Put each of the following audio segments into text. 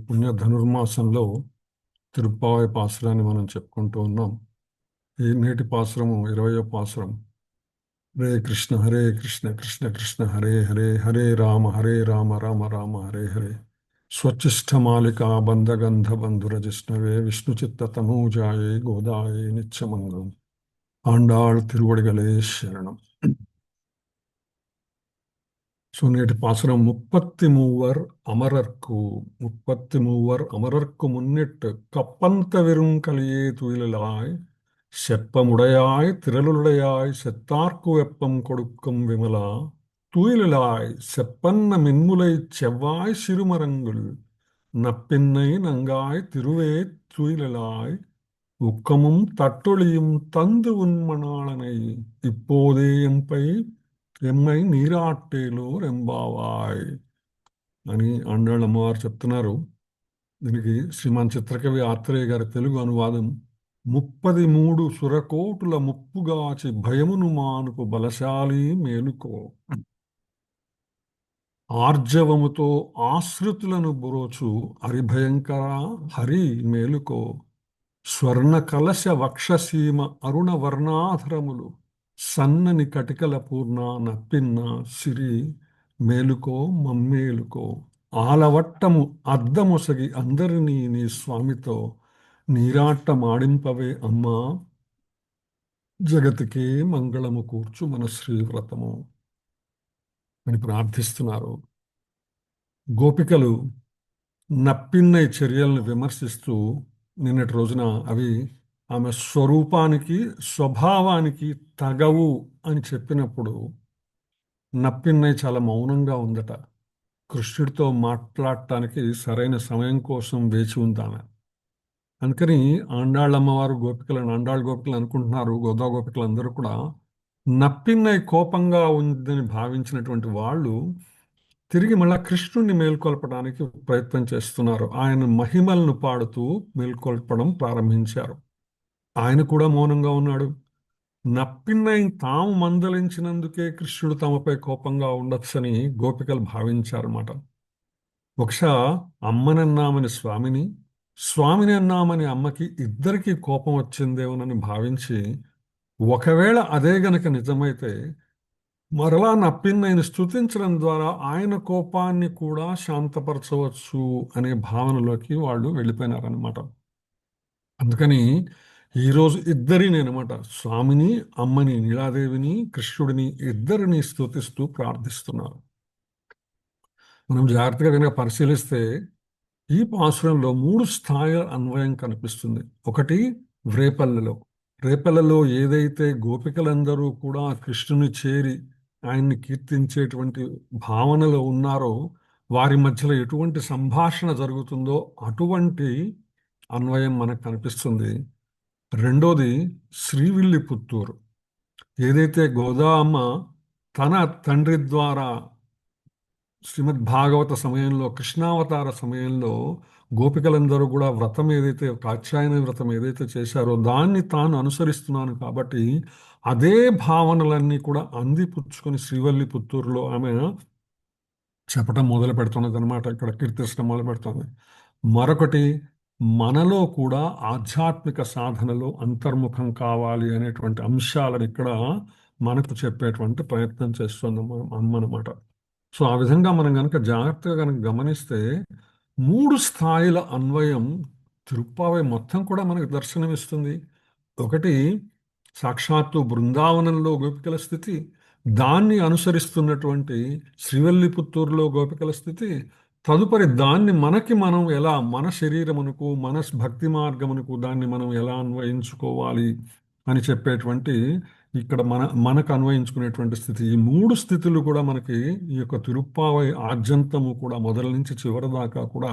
పుణ్య ధనుర్మాసంలో తిరుప్పావై పాసురాన్ని మనం చెప్పుకుంటూ ఉన్నాం. ఈ నేటి పాసురము 20వ పాసురం. హరే కృష్ణ కృష్ణ కృష్ణ హరే హరే హరే రామ రామ రామ హరే హరే. స్వచ్ఛిష్టమాలికా బంధగంధ బంధుర జిష్ణవే విష్ణు చిత్త తనూజాయే గోదాయే నిత్యమంగళం. ఆండాళ్ తిరువడిగలే శరణం. ஸோ நேற்று பாசுரம் 33 அமரர்க்கு முன்னிட்டு கப்பந்த வெறும் கலியே துயிலாய் செப்பமுடையாய் திரளுடையாய் செத்தார்க்கு வெப்பம் கொடுக்கும் விமலா துயிலாய் செப்பன்ன மின்முலை செவ்வாய் சிறுமரங்குள் நப்பின்னை நங்காய் திருவே துயிலாய் உக்கமும் தட்டொழியும் தந்து உன்மணாளனை இப்போதே ఎమ్మై నీరాట్టేలో రెంబావాయ్ అని ఆండాళ్ళ అమ్మవారు చెప్తున్నారు. దీనికి శ్రీమాన్ చిత్రకవి ఆత్రేయ గారి తెలుగు అనువాదం: 33 సురకోటుల ముప్పుగాచి భయమును మానుకు బలశాలి మేలుకో, ఆర్జవముతో ఆశ్రితులను బ్రోచు హరిభయంకర హరి మేలుకో, స్వర్ణ కలశ వక్షసీమ అరుణ వర్ణాధరములు సన్నని కటికల పూర్ణ నప్పిన్న సిరి మేలుకో మమ్మేలుకో, ఆలవట్టము అద్దమొసగి అందరినీ నీ స్వామితో నీరాట్టమాడింపవే అమ్మా, జగతికే మంగళము కూర్చు మన శ్రీవ్రతము అని ప్రార్థిస్తున్నారు. గోపికలు నప్పిన్నై చర్యలను విమర్శిస్తూ నిన్నటి రోజున అవి ఆమె స్వరూపానికి స్వభావానికి తగవు అని చెప్పినప్పుడు నప్పిన్నై చాలా మౌనంగా ఉందట. కృష్ణుడితో మాట్లాడటానికి సరైన సమయం కోసం వేచి ఉందామె. అందుకని ఆండాళ్ళమ్మవారు ఆండాళ్ళ గోపికలు అనుకుంటున్నారు, గోదా గోపికలు అందరూ కూడా నప్పిన్నై కోపంగా ఉందని భావించినటువంటి వాళ్ళు తిరిగి మళ్ళా కృష్ణుణ్ణి మేల్కొల్పడానికి ప్రయత్నం చేస్తున్నారు. ఆయన మహిమలను పాడుతూ మేల్కొల్పడం ప్రారంభించారు. ఆయన కూడా మౌనంగా ఉన్నాడు. నప్పిన్నై తాము మందలించినందుకే కృష్ణుడు తమపై కోపంగా ఉండొచ్చని గోపికలు భావించారన్నమాట. బహుశా అమ్మనన్నామని స్వామిని, స్వామిని అన్నామని అమ్మకి ఇద్దరికీ కోపం వచ్చిందేమోనని భావించి, ఒకవేళ అదే గనక నిజమైతే మరలా నప్పిన్నైని స్తుతించడం ద్వారా ఆయన కోపాన్ని కూడా శాంతపరచవచ్చు అనే భావనలోకి వాళ్ళు వెళ్ళిపోయినారనమాట. అందుకని ఈరోజు ఇద్దరిని అనమాట, స్వామిని అమ్మని నీలాదేవిని కృష్ణుడిని ఇద్దరిని స్తుతిస్తూ ప్రార్థిస్తున్నారు. మనం జాగ్రత్తగా కనుక పరిశీలిస్తే ఈ పాసురంలో 3 స్థాయిల అన్వయం కనిపిస్తుంది. ఒకటి రేపల్లలో ఏదైతే గోపికలందరూ కూడా కృష్ణుని చేరి ఆయన్ని కీర్తించేటువంటి భావనలో ఉన్నారో వారి మధ్యలో ఎటువంటి సంభాషణ జరుగుతుందో అటువంటి అన్వయం మనకు కనిపిస్తుంది. రెండోది శ్రీవిల్లిపుత్తూరు. ఏదైతే గోదా అమ్మ తన తండ్రి ద్వారా శ్రీమద్ భాగవత సమయంలో, కృష్ణావతార సమయంలో గోపికలందరూ కూడా వ్రతం ఏదైతే కాత్యాయని వ్రతం ఏదైతే చేశారో దాన్ని తాను అనుసరిస్తున్నాను కాబట్టి అదే భావనలన్నీ కూడా అందిపుచ్చుకొని శ్రీవల్లిపుత్తూరులో ఆమె చెప్పటం మొదలు పెడుతున్నది అనమాట. ఇక్కడ కీర్తించడం మొదలు పెడుతుంది. మరొకటి, మనలో కూడా ఆధ్యాత్మిక సాధనలో అంతర్ముఖం కావాలి అనేటువంటి అంశాలను ఇక్కడ మనకు చెప్పేటువంటి ప్రయత్నం చేస్తుంది అమ్మ అనమాట. సో ఆ విధంగా మనం కనుక జాగ్రత్తగా కనుక గమనిస్తే 3 స్థాయిల అన్వయం తిరుప్పావై మొత్తం కూడా మనకు దర్శనమిస్తుంది. ఒకటి, సాక్షాత్తు బృందావనంలో గోపికల స్థితి, దాన్ని అనుసరిస్తున్నటువంటి శ్రీవల్లిపుత్తూరులో గోపికల స్థితి, తదుపరి దాన్ని మనం ఎలా మన శరీరమునకు మన భక్తి మార్గమునకు దాన్ని మనం ఎలా అన్వయించుకోవాలి అని చెప్పేటువంటి ఇక్కడ మనకు అన్వయించుకునేటువంటి స్థితి. ఈ 3 స్థితులు కూడా మనకి ఈ యొక్క తిరుప్పావై ఆద్యంతము కూడా మొదల నుంచి చివరి దాకా కూడా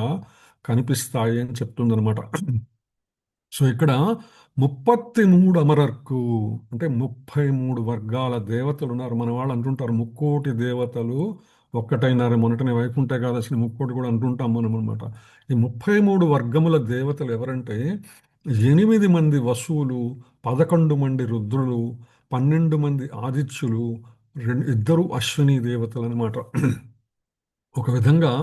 కనిపిస్తాయి అని చెప్తుందనమాట. సో ఇక్కడ 33 అమరర్కు అంటే 33 వర్గాల దేవతలు ఉన్నారు. మన వాళ్ళు అంటుంటారు 3,000,000 దేవతలు ఒక్కటైనారు. మొన్నటనే వైకుంఠ ఏకాదశిని 3,000,000 కూడా అంటుంటాం మనం అనమాట. ఈ 33 వర్గముల దేవతలు ఎవరంటే 8 మంది వసువులు, 11 మంది రుద్రులు, 12 మంది ఆదిత్యులు, 2 అశ్విని దేవతలు అనమాట. ఒక విధంగా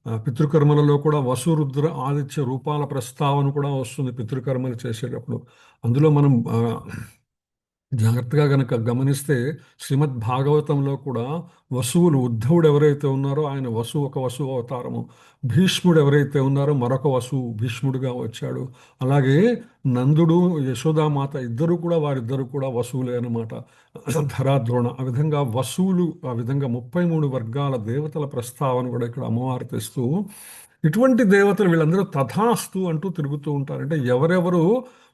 పితృకర్మలలో కూడా వసు రుద్ర ఆదిత్య రూపాల ప్రస్తావన కూడా వస్తుంది పితృకర్మలు చేసేటప్పుడు. అందులో మనం జాగ్రత్తగా గనక గమనిస్తే శ్రీమద్ భాగవతంలో కూడా వసువులు, ఉద్ధవుడు ఎవరైతే ఉన్నారో ఆయన వసు ఒక వసువు అవతారము, భీష్ముడు ఎవరైతే ఉన్నారో మరొక వసువు భీష్ముడుగా వచ్చాడు. అలాగే నందుడు, యశోదామాత ఇద్దరు కూడా వారిద్దరు కూడా వసువులే అన్నమాట. ధరాద్రోణ ఆ విధంగా వసువులు, ఆ విధంగా 33 వర్గాల దేవతల ప్రస్తావన కూడా ఇక్కడ అమ్మవారు తెస్తూ, ఇటువంటి దేవతలు వీళ్ళందరూ తథాస్తు అంటూ తిరుగుతూ ఉంటారు. అంటే ఎవరెవరు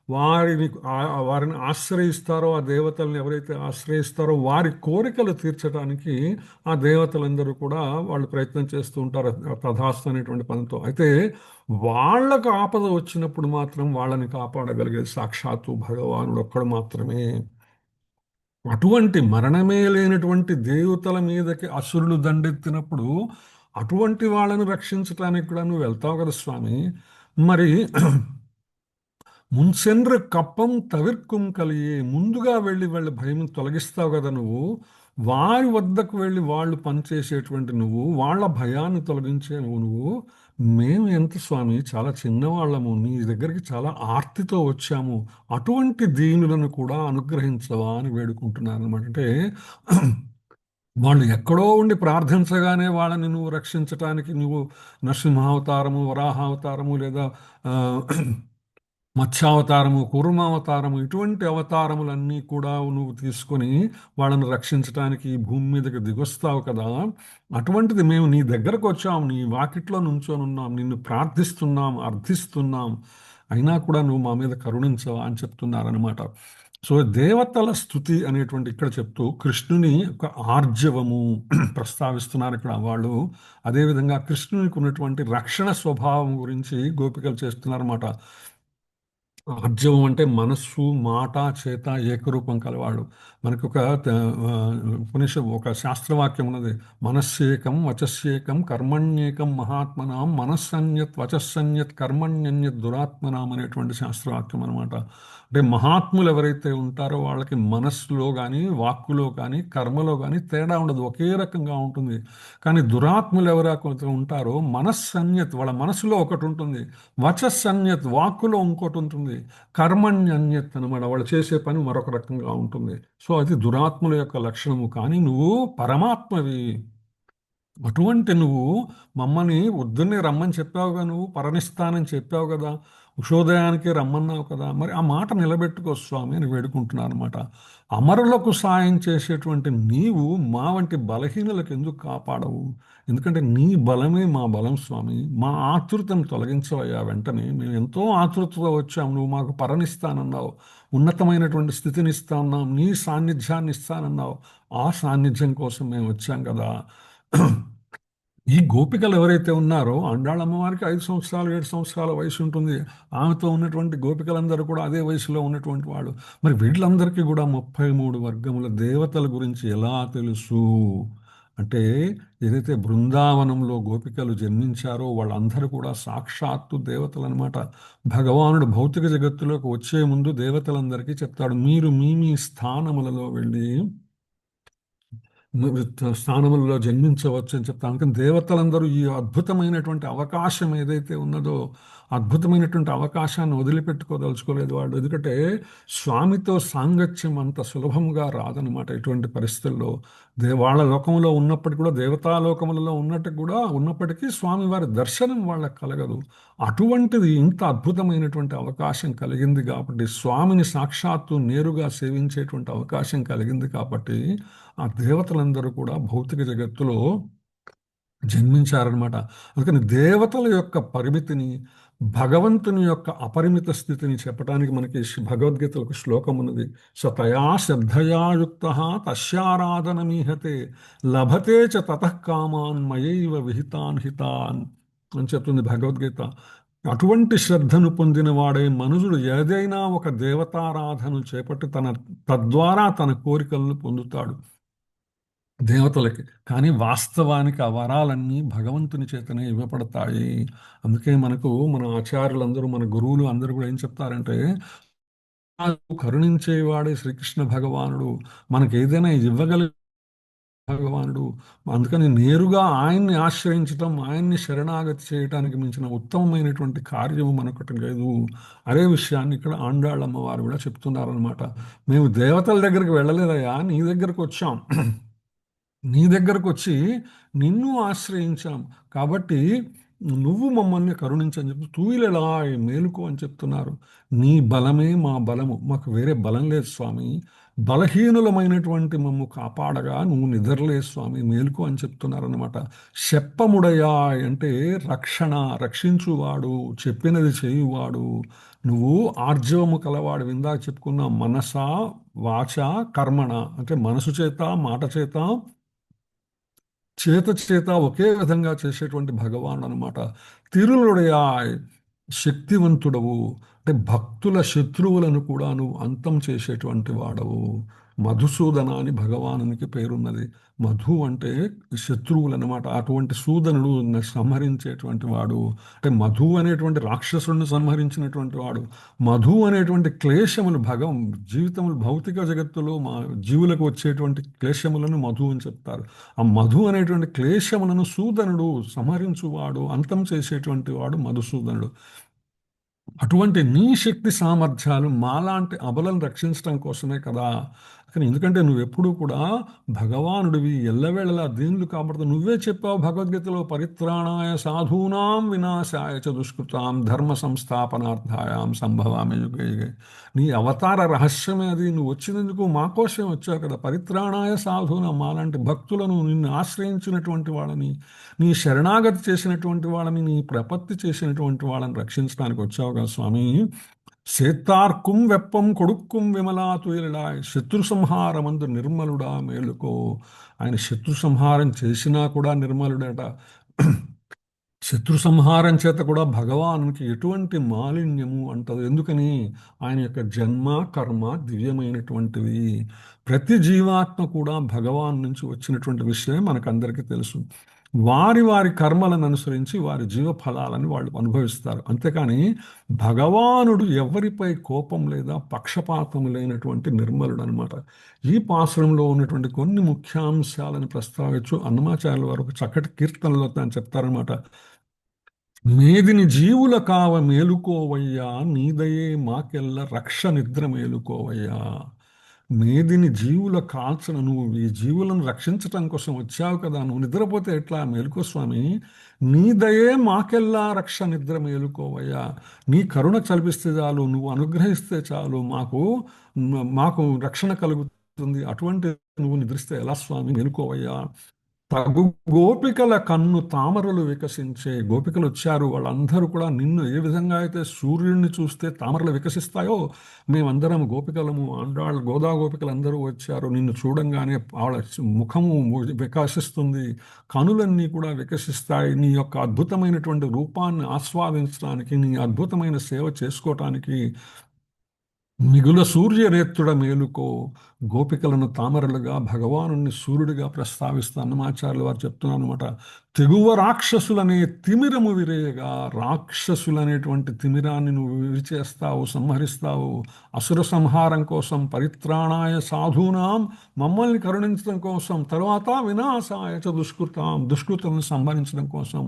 వారిని ఆశ్రయిస్తారో, ఆ దేవతల్ని ఎవరైతే ఆశ్రయిస్తారో వారి కోరికలు తీర్చడానికి ఆ దేవతలందరూ కూడా వాళ్ళు ప్రయత్నం చేస్తూ ఉంటారు తథాస్తు అనేటువంటి పదంతో. అయితే వాళ్ళకు ఆపద వచ్చినప్పుడు మాత్రం వాళ్ళని కాపాడగలిగేది సాక్షాత్తు భగవానుడు ఒక్కడు మాత్రమే. అటువంటి మరణమే లేనటువంటి దేవతల మీదకి అసురులు దండెత్తినప్పుడు అటువంటి వాళ్ళను రక్షించటానికి కూడా నువ్వు వెళ్తావు కదా స్వామి. మరి మున్సెండ్రు కప్పం తవిర్కుం కలియే, ముందుగా వెళ్ళి వాళ్ళ భయం తొలగిస్తావు కదా నువ్వు. వారి వద్దకు వెళ్ళి వాళ్ళు పనిచేసేటువంటి నువ్వు, వాళ్ళ భయాన్ని తొలగించే నువ్వు. మేము ఎంత స్వామి చాలా చిన్నవాళ్ళము, నీ దగ్గరికి చాలా ఆర్తితో వచ్చాము, అటువంటి దీనులను కూడా అనుగ్రహించవా అని వేడుకుంటున్నాను అనమాట. అంటే వాళ్ళు ఎక్కడో ఉండి ప్రార్థించగానే వాళ్ళని నువ్వు రక్షించటానికి నువ్వు నరసింహావతారము, వరాహావతారము, లేదా ఆ, మత్స్యావతారము, కూర్మావతారము, ఇటువంటి అవతారములన్నీ కూడా నువ్వు తీసుకొని వాళ్ళని రక్షించడానికి ఈ భూమి మీదకి దిగొస్తావు కదా. అటువంటిది మేము నీ దగ్గరకు వచ్చాం, నీ వాకిట్లో నుంచొని ఉన్నాం, నిన్ను ప్రార్థిస్తున్నాం, అర్థిస్తున్నాం, అయినా కూడా నువ్వు మా మీద కరుణించవా అని చెప్తున్నారనమాట. సో దేవతల స్థుతి అనేటువంటి ఇక్కడ చెప్తూ కృష్ణుని ఒక ఆర్జవము ప్రస్తావిస్తున్నారు ఇక్కడ వాళ్ళు. అదేవిధంగా కృష్ణునికి ఉన్నటువంటి రక్షణ స్వభావం గురించి గోపికలు చేస్తున్నారన్నమాట. ఆర్జవం అంటే మనస్సు, మాట, చేత ఏకరూపం కలవాడు. మనకు ఒక శాస్త్రవాక్యం ఉన్నది, మనస్సేకం వచస్సేకం కర్మణ్యేకం మహాత్మనాం మనస్సన్యత్ వచస్సన్యత్ కర్మణ్యన్యత్ దురాత్మనాం అనేటువంటి శాస్త్రవాక్యం అనమాట. అంటే మహాత్ములు ఎవరైతే ఉంటారో వాళ్ళకి మనస్సులో కానీ, వాక్కులో కానీ, కర్మలో కానీ తేడా ఉండదు, ఒకే రకంగా ఉంటుంది. కానీ దురాత్ములు ఎవరైతే ఉంటారో మనస్సన్యత్, వాళ్ళ మనసులో ఒకటి ఉంటుంది, వచస్సన్యత్ వాక్కులో ఇంకోటి ఉంటుంది, కర్మణ్యన్యత్ అనమాట వాళ్ళు చేసే పని మరొక రకంగా ఉంటుంది. సో అది దురాత్ముల యొక్క లక్షణము. కానీ నువ్వు పరమాత్మవి. అటువంటి నువ్వు మమ్మల్ని వద్దున్నే రమ్మని చెప్పావుగా, నువ్వు పరనిస్తానని చెప్పావు కదా, ఉషోదయానికి రమ్మన్నావు కదా, మరి ఆ మాట నిలబెట్టుకో స్వామి అని వేడుకుంటున్నాను అనమాట. అమరులకు సాయం చేసేటువంటి నీవు మా వంటి బలహీనులకు ఎందుకు కాపాడవు? ఎందుకంటే నీ బలమే మా బలం స్వామి. మా ఆతృతను తొలగించవయ్యా వెంటనే. మేము ఎంతో ఆతృతతో వచ్చాము, నువ్వు మాకు పరనిస్తానన్నావు, ఉన్నతమైనటువంటి స్థితిని ఇస్తానన్నావు, నీ సాన్నిధ్యాన్ని ఇస్తానన్నావు. ఆ సాన్నిధ్యం కోసం మేము వచ్చాం కదా. ఈ గోపికలు ఎవరైతే ఉన్నారో, అండాళ్ళ అమ్మవారికి 5 సంవత్సరాలు 7 సంవత్సరాల వయసు ఉంటుంది. ఆమెతో ఉన్నటువంటి గోపికలందరూ కూడా అదే వయసులో ఉన్నటువంటి వాళ్ళు. మరి వీళ్ళందరికీ కూడా 33 వర్గముల దేవతల గురించి ఎలా తెలుసు అంటే, ఏదైతే బృందావనంలో గోపికలు జన్మించారో వాళ్ళందరూ కూడా సాక్షాత్తు దేవతలు అనమాట. భగవానుడు భౌతిక జగత్తులోకి వచ్చే ముందు దేవతలందరికీ చెప్తాడు, మీరు మీ మీ స్థానములలో వెళ్ళి స్థానములలో జన్మించవచ్చు అని చెప్తాను. కానీ దేవతలందరూ ఈ అద్భుతమైనటువంటి అవకాశం ఏదైతే ఉన్నదో, అద్భుతమైనటువంటి అవకాశాన్ని వదిలిపెట్టుకోదలుచుకోలేదు వాళ్ళు. ఎందుకంటే స్వామితో సాంగత్యం అంత సులభంగా రాదనమాట ఇటువంటి పరిస్థితుల్లో. వాళ్ళ లోకంలో ఉన్నప్పటికీ కూడా, దేవతాలోకములలో ఉన్నప్పటికీ స్వామివారి దర్శనం వాళ్ళకి కలగదు. అటువంటిది ఇంత అద్భుతమైనటువంటి అవకాశం కలిగింది కాబట్టి, స్వామిని సాక్షాత్తు నేరుగా సేవించేటువంటి అవకాశం కలిగింది కాబట్టి ఆ దేవతలందరూ కూడా భౌతిక జగత్తులో జన్మించారనమాట. అందుకని దేవతల యొక్క పరిమితిని, భగవంతుని యొక్క అపరిమిత స్థితిని చెప్పడానికి మనకి భగవద్గీతలో ఒక శ్లోకం ఉన్నది. సతయా శ్రద్ధయాయుక్త తస్యారాధనమీహతే లభతే చ తతః కామాన్ మయైవ విహితాన్ హితాన్ అని చెప్తుంది భగవద్గీత. అటువంటి శ్రద్ధను పొందిన వాడే మనుషుడు ఏదైనా ఒక దేవతారాధన చేపట్టి తద్వారా తన కోరికలను పొందుతాడు దేవతలకి. కానీ వాస్తవానికి ఆ వరాలన్నీ భగవంతుని చేతనే ఇవ్వబడతాయి. అందుకే మన ఆచార్యులందరూ, మన గురువులు అందరూ కూడా ఏం చెప్తారంటే, కరుణించేవాడే శ్రీకృష్ణ భగవానుడు, మనకి ఏదైనా ఇవ్వగలిగే భగవానుడు. అందుకని నేరుగా ఆయన్ని ఆశ్రయించటం, ఆయన్ని శరణాగతి చేయటానికి మించిన ఉత్తమమైనటువంటి కార్యము మనొకటి లేదు. అదే విషయాన్ని ఇక్కడ ఆండాళ్ళమ్మ వారు కూడా చెప్తున్నారనమాట. మేము దేవతల దగ్గరికి వెళ్ళలేదయ్యా, నీ దగ్గరకు వచ్చాం. నీ దగ్గరకు వచ్చి నిన్ను ఆశ్రయించాం కాబట్టి నువ్వు మమ్మల్ని కరుణించని చెప్పి తూయిలెలా మేలుకో అని చెప్తున్నారు. నీ బలమే మా బలము, మాకు వేరే బలం లేదు స్వామి. బలహీనులమైనటువంటి మమ్ము కాపాడగా నువ్వు నిద్రలే స్వామి, మేలుకో అని చెప్తున్నారన్నమాట. శప్పముడయా అంటే రక్షణ, రక్షించువాడు, చెప్పినది చేయువాడు. నువ్వు ఆర్జవము కలవాడు. ఇందాక చెప్పుకున్న మనస, వాచ, కర్మణ అంటే మనసు చేత, మాట చేత, చేత చేత ఒకే విధంగా చేసేటువంటి భగవాన్ అనమాట. తిరులుడయాయ్ శక్తివంతుడవు అంటే భక్తుల శత్రువులను కూడా నువ్వు అంతం చేసేటువంటి వాడవు. మధుసూదన అని భగవానునికి పేరున్నది. మధు అంటే శత్రువులు అనమాట. అటువంటి సూదనుడు సంహరించేటువంటి వాడు. అంటే మధు అనేటువంటి రాక్షసుడిని సంహరించినటువంటి వాడు. మధు అనేటువంటి క్లేశములు జీవితములు భౌతిక జగత్తులో మా జీవులకు వచ్చేటువంటి క్లేశములను మధు అని చెప్తారు. ఆ మధు అనేటువంటి క్లేశములను సూదనుడు సంహరించువాడు, అంతం చేసేటువంటి వాడు మధుసూదనుడు. అటువంటి నీ శక్తి సామర్థ్యాలు మాలాంటి అబలను రక్షించడం కోసమే కదా. కానీ ఎందుకంటే నువ్వెప్పుడూ కూడా భగవానుడివి, ఎల్లవేళలా దీనులు కాబట్టి నువ్వే చెప్పావు భగవద్గీతలో, పరిత్రాణాయ సాధూనాం వినాశాయ చ దుష్కృతాం ధర్మ సంస్థాపనార్థాయాం సంభవామి యుగే యుగే. నీ అవతార రహస్యమే అది. నువ్వు వచ్చినందుకు మా కోసం వచ్చావు కదా. పరిత్రాణాయ సాధూనాం, మాలాంటి భక్తులను, నిన్ను ఆశ్రయించినటువంటి వాళ్ళని, నీ శరణాగతి చేసినటువంటి వాళ్ళని, నీ ప్రపత్తి చేసినటువంటి వాళ్ళని రక్షించడానికి వచ్చావు కదా స్వామి. సేత్తార్కుం వెప్పం కొడుక్కుం విమలా తుయలాయ్ శత్రు సంహారమందు నిర్మలుడా మేలుకో. ఆయన శత్రు సంహారం చేసినా కూడా నిర్మలుడట. శత్రు సంహారం చేత కూడా భగవానునికి ఎటువంటి మాలిన్యము అంటదు. ఎందుకని? ఆయన యొక్క జన్మ కర్మ దివ్యమైనటువంటివి. ప్రతి జీవాత్మ కూడా భగవాన్ నుంచి వచ్చినటువంటి విషయమే మనకందరికీ తెలుసు. వారి వారి కర్మలను అనుసరించి వారి జీవ ఫలాలను వాళ్ళు అనుభవిస్తారు. అంతేకాని భగవానుడు ఎవరిపై కోపం లేదా పక్షపాతం లేనటువంటి నిర్మలుడు అనమాట. ఈ పాశ్రంలో ఉన్నటువంటి కొన్ని ముఖ్యాంశాలను ప్రస్తావించు అన్నమాచార్యుల వారు ఒక చక్కటి కీర్తనలో తాను చెప్తారనమాట. మేదిని జీవుల కావ మేలుకోవయ్యా, నీదయే మాకెల్ల రక్ష నిద్ర మేలుకోవయ్యా. మేదిని జీవుల కాల్చన, నువ్వు ఈ జీవులను రక్షించటం కోసం వచ్చావు కదా, నువ్వు నిద్రపోతే ఎట్లా? మేలుకో స్వామి. నీ దయే మాకెల్లా రక్ష నిద్ర మేలుకోవయ్యా. నీ కరుణ చలిపిస్తే చాలు, నువ్వు అనుగ్రహిస్తే చాలు, మాకు రక్షణ కలుగుతుంది. అటువంటి నువ్వు నిద్రిస్తే ఎలా స్వామి? మేలుకోవయ్యా. తగు గోపికల కన్ను తామరలు వికసించే. గోపికలు వచ్చారు, వాళ్ళందరూ కూడా నిన్ను ఏ విధంగా అయితే సూర్యుడిని చూస్తే తామరలు వికసిస్తాయో, మేమందరం గోపికలము, ఆండాళ్ళు గోదా గోపికలు అందరూ వచ్చారు. నిన్ను చూడంగానే వాళ్ళ ముఖము వికసిస్తుంది, కనులన్నీ కూడా వికసిస్తాయి. నీ యొక్క అద్భుతమైనటువంటి రూపాన్ని ఆస్వాదించడానికి, నీ అద్భుతమైన సేవ చేసుకోవటానికి మిగుల సూర్యనేత్రుడ మేలుకో. గోపికలను తామరలుగా, భగవానుని సూర్యుడిగా ప్రస్తావిస్తూ అన్నమాచార్యులు వారు చెప్తున్నాను అనమాట. తెగువ రాక్షసులనే తిమిరము విరేయగా. రాక్షసులనేటువంటి తిమిరాన్ని నువ్వు విరిచేస్తావు, సంహరిస్తావు. అసుర సంహారం కోసం, పరిత్రాణాయ సాధూనాం మమ్మల్ని కరుణించడం కోసం, తర్వాత వినాశాయ చ దుష్కృతాం దుష్కృతులను సంహరించడం కోసం,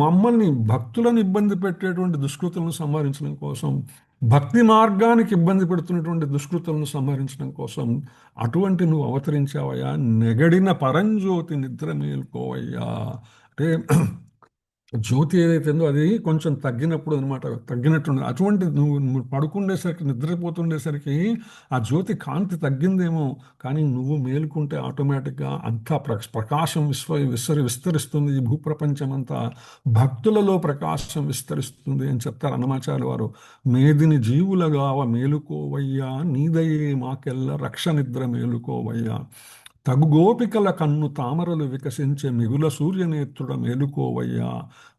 మమ్మల్ని భక్తులను ఇబ్బంది పెట్టేటువంటి దుష్కృతులను సంహరించడం కోసం, భక్తి మార్గానికి ఇబ్బంది పెడుతున్నటువంటి దుష్కృతులను సంహరించడం కోసం అటువంటి నువ్వు అవతరించావయ్యా. నెగడిన పరంజ్యోతి నిద్ర మేల్కోవయ్యా. అంటే జ్యోతి ఏదైతే ఉందో అది కొంచెం తగ్గినప్పుడు అనమాట, తగ్గినట్టు అటువంటి నువ్వు పడుకుండేసరికి, నిద్రపోతుండేసరికి ఆ జ్యోతి కాంతి తగ్గిందేమో, కానీ నువ్వు మేలుకుంటే ఆటోమేటిక్గా అంతా ప్రకాశం విస్తరిస్తుంది. ఈ భూప్రపంచం అంతా భక్తులలో ప్రకాశం విస్తరిస్తుంది అని చెప్తారు అన్నమాచార్యుల వారు. మేదిని జీవులగావ మేలుకోవయ్యా, నీదయే మాకెల్ల రక్ష నిద్ర మేలుకోవయ్యా. తగు గోపికల కన్ను తామరలు వికసించే మిగుల సూర్యనేత్రుడ మేలుకోవయ్యా.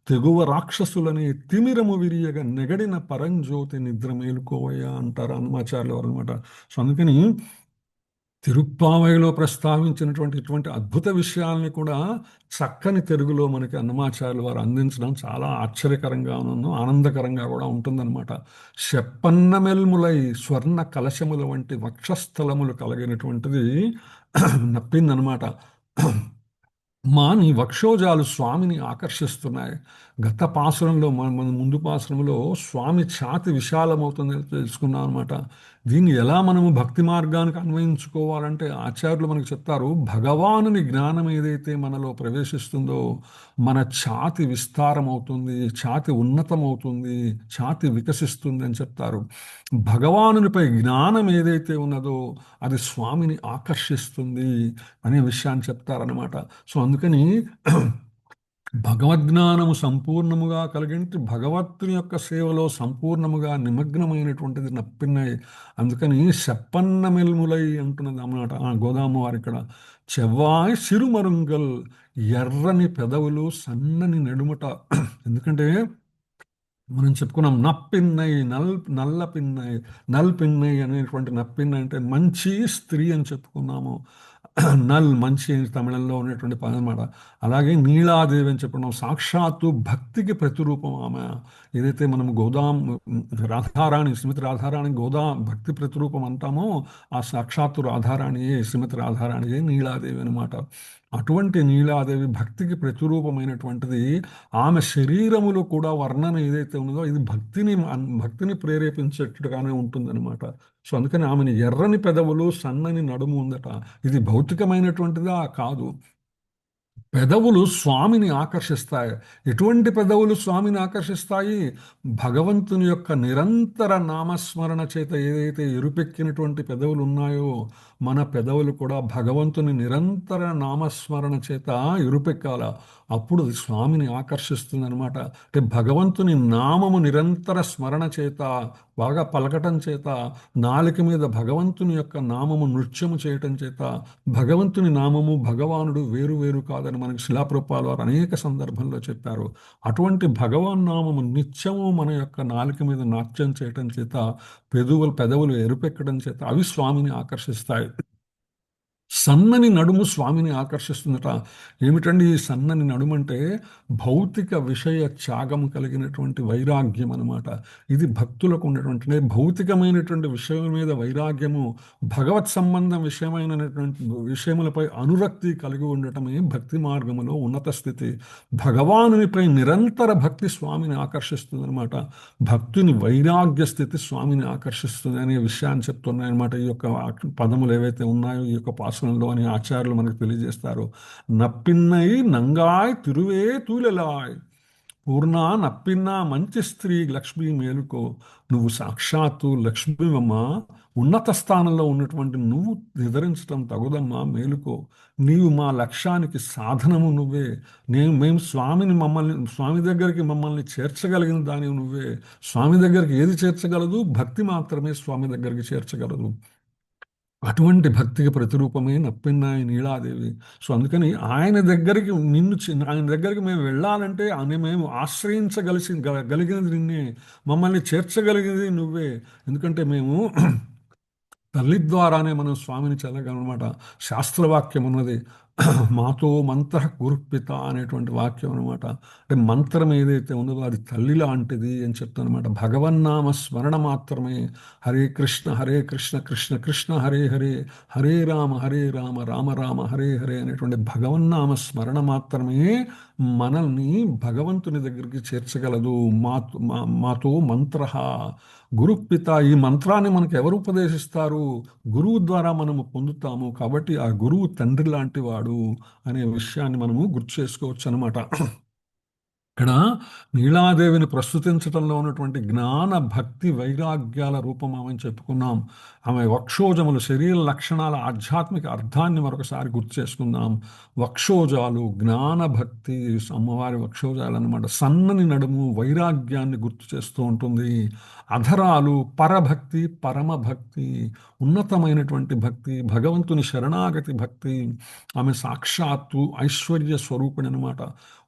తెగువ రాక్షసులని తిమిరము విరియగా నెగడిన పరంజ్యోతి నిద్ర మేలుకోవయ్యా అంటారు అన్నమాచార్యులు వారు అనమాట. సో అందుకని తిరుప్పావైలో ప్రస్తావించినటువంటి ఇటువంటి అద్భుత విషయాల్ని కూడా చక్కని తెలుగులో మనకి అన్నమాచార్యులు వారు అందించడం చాలా ఆశ్చర్యకరంగా ఆనందకరంగా కూడా ఉంటుందన్నమాట. శప్పన్న మెల్ములై స్వర్ణ కలశముల వంటి వక్షస్థలములు కలిగినటువంటిది నప్పిందనమాట. నీ వక్షోజాలు స్వామిని ఆకర్షిస్తున్నాయి. గత పాసురంలో మన ముందు పాసురంలో స్వామి ఛాతి విశాలమవుతుందని తెలుసుకున్నాం అనమాట. దీన్ని ఎలా మనము భక్తి మార్గానికి అన్వయించుకోవాలంటే ఆచార్యులు మనకు చెప్తారు, భగవానుని జ్ఞానం ఏదైతే మనలో ప్రవేశిస్తుందో మన ఛాతి విస్తారమవుతుంది, ఛాతి ఉన్నతమవుతుంది, ఛాతి వికసిస్తుంది అని చెప్తారు. భగవానునిపై జ్ఞానం ఏదైతే ఉన్నదో అది స్వామిని ఆకర్షిస్తుంది అనే విషయాన్ని చెప్తారనమాట. సో అందుకని భగవద్జ్ఞానము సంపూర్ణముగా కలిగించి భగవత్తుని యొక్క సేవలో సంపూర్ణముగా నిమగ్నమైనటువంటిది నప్పిన్నై. అందుకని చెప్పన్న మెల్ములై అంటున్నది అన్నమాట ఆ గోదాము వారు ఇక్కడ. చెవ్వాయ్ సిరుమరుంగల్, ఎర్రని పెదవులు సన్నని నడుమట. ఎందుకంటే మనం చెప్పుకున్నాం నప్పిన్నై, నల్ల పిన్నై, నల్ పిన్నై అనేటువంటి నప్పిన్నై అంటే మంచి స్త్రీ అని చెప్పుకున్నాము. నల్ మంచి తమిళంలో ఉన్నటువంటి పదం అన్నమాట. అలాగే నీలాదేవి అని చెప్పుకున్నాం, సాక్షాత్తు భక్తికి ప్రతిరూపం ఆమె. ఏదైతే మనం గోదాం రాధారాణి, శ్రీమతి రాధారాణి భక్తి ప్రతిరూపం అంటామో ఆ సాక్షాత్తు రాధారాణియే, శ్రీమతి రాధారాణియే నీలాదేవి అనమాట. అటువంటి నీలాదేవి భక్తికి ప్రతిరూపమైనటువంటిది. ఆమె శరీరములో కూడా వర్ణన ఏదైతే ఉన్నదో ఇది భక్తిని ప్రేరేపించేట్టుగానే ఉంటుందన్నమాట. సో అందుకని ఆమెను ఎర్రని పెదవులు సన్నని నడుము ఉందట. ఇది భౌతికమైనటువంటిదా? కాదు. పెదవులు స్వామిని ఆకర్షిస్తాయి. ఎటువంటి పెదవులు స్వామిని ఆకర్షిస్తాయి? భగవంతుని యొక్క నిరంతర నామస్మరణ చేత ఏదైతే ఎరుపెక్కినటువంటి పెదవులు ఉన్నాయో మన పెదవులు కూడా భగవంతుని నిరంతర నామస్మరణ చేత ఎరుపెక్కాల. అప్పుడు అది స్వామిని ఆకర్షిస్తుంది అనమాట. అంటే భగవంతుని నామము నిరంతర స్మరణ చేత, బాగా పలకటం చేత, నాలుక మీద భగవంతుని యొక్క నామము నృత్యము చేయటం చేత, భగవంతుని నామము భగవానుడు వేరు వేరు కాదని మనకి శిలాప్రపాలు వారు అనేక సందర్భంలో చెప్పారు. అటువంటి భగవాన్ నామము నిత్యము మన యొక్క నాలుక మీద నాట్యం చేయటం చేత, పెదవులు ఎరుపెక్కడం చేత అవి స్వామిని ఆకర్షిస్తాయి. సన్నని నడుము స్వామిని ఆకర్షిస్తుందట. ఏమిటండి ఈ సన్నని నడుము అంటే? భౌతిక విషయ త్యాగం కలిగినటువంటి వైరాగ్యం అనమాట. ఇది భక్తులకు ఉన్నటువంటి భౌతికమైనటువంటి విషయం మీద వైరాగ్యము, భగవత్ సంబంధం విషయమైనటువంటి విషయములపై అనురక్తి కలిగి ఉండటమే భక్తి మార్గములో ఉన్నత స్థితి. భగవానునిపై నిరంతర భక్తి స్వామిని ఆకర్షిస్తుంది అనమాట. భక్తుని వైరాగ్య స్థితి స్వామిని ఆకర్షిస్తుంది అనే విషయాన్ని చెప్తున్నాయన్నమాట. ఈ యొక్క పదములు ఏవైతే ఉన్నాయో ఈ యొక్క పాసనంలో అని ఆచార్యులు మనకు తెలియజేస్తారు. నప్పిన్నై నంగాయ్ తిరువే తూలెలాయ్, పూర్ణ నప్పిన్న మంచి స్త్రీ లక్ష్మీ మేలుకో. నువ్వు సాక్షాత్తు లక్ష్మీవమ్మ, ఉన్నత స్థానంలో ఉన్నటువంటి నువ్వు నిద్రించడం తగుదమ్మా, మేలుకో. నీవు మా లక్ష్యానికి సాధనము నువ్వే. మేము స్వామి దగ్గరికి మమ్మల్ని చేర్చగలిగిన దానివి నువ్వే. స్వామి దగ్గరికి ఏది చేర్చగలదు? భక్తి మాత్రమే స్వామి దగ్గరికి చేర్చగలదు. అటువంటి భక్తికి ప్రతిరూపమే నప్పిన్నాయి నీలాదేవి. సో అందుకని ఆయన దగ్గరికి మేము వెళ్ళాలంటే మేము గలిగినది నిన్నే, మమ్మల్ని చేర్చగలిగినది నువ్వే. ఎందుకంటే మేము తల్లి ద్వారానే మనం స్వామిని చెందగలమన్నమాట. శాస్త్రవాక్యం ఉన్నది, మాతో మంత్ర కురుపిత అనేటువంటి వాక్యం అనమాట. అంటే మంత్రం ఏదైతే ఉన్నదో అది తల్లి లాంటిది అని చెప్తానమాట. భగవన్నామ స్మరణ మాత్రమే. హరే కృష్ణ కృష్ణ కృష్ణ హరే హరే, హరే రామ రామ రామ హరే హరే అనేటువంటి భగవన్నామ స్మరణ మాత్రమే మనల్ని భగవంతుని దగ్గరికి చేర్చగలదు. మాతో మంత్ర గురుపిత. ఈ మంత్రాన్ని మనకు ఎవరు ఉపదేశిస్తారు? గురువు ద్వారా మనము పొందుతాము. కాబట్టి ఆ గురువు తండ్రి లాంటి వాడు అనే విషయాన్ని మనము గుర్తు చేసుకోవచ్చు అనమాట. ఇక్కడ నీలాదేవిని ప్రస్తుతించడంలో ఉన్నటువంటి జ్ఞాన భక్తి వైరాగ్యాల రూపం ఆమెను చెప్పుకున్నాం. ఆమె వక్షోజములు శరీర లక్షణాల ఆధ్యాత్మిక అర్థాన్ని మరొకసారి గుర్తు చేసుకుందాం. వక్షోజాలు జ్ఞాన భక్తి, అమ్మవారి వక్షోజాలు అనమాట. సన్నని నడుము వైరాగ్యాన్ని గుర్తు చేస్తూ ఉంటుంది. అధరాలు పరభక్తి, పరమభక్తి, ఉన్నతమైనటువంటి భక్తి, భగవంతుని శరణాగతి భక్తి. ఆమె సాక్షాత్తు ఐశ్వర్య స్వరూపిణి అనమాట.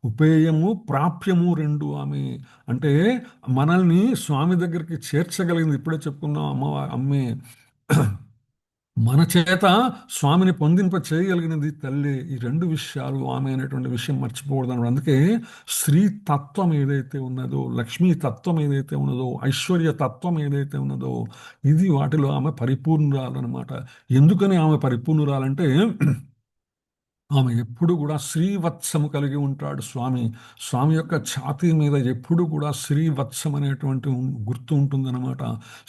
ఉపేయము ప్రాప్యము రెండు ఆమె. అంటే మనల్ని స్వామి దగ్గరికి చేర్చగలిగింది. ఇప్పుడే చెప్పుకున్నాం, అమ్మే మన చేత స్వామిని పొందింప చేయగలిగినది తల్లి. ఈ రెండు విషయాలు ఆమె అనేటువంటి విషయం మర్చిపోకూడదు అన్నాడు. అందుకే స్త్రీ తత్వం ఏదైతే ఉన్నదో, లక్ష్మీ తత్వం ఏదైతే ఉన్నదో, ఐశ్వర్య తత్వం ఏదైతే ఉన్నదో, ఇది వాటిలో ఆమె పరిపూర్ణురాలన్నమాట. ఎందుకని ఆమె పరిపూర్ణురాలంటే ఆమె ఎప్పుడు కూడా శ్రీవత్సము కలిగి ఉంటాడు స్వామి. స్వామి యొక్క ఛాతీ మీద ఎప్పుడు కూడా శ్రీవత్సం అనేటువంటి గుర్తు ఉంటుందన్నమాట.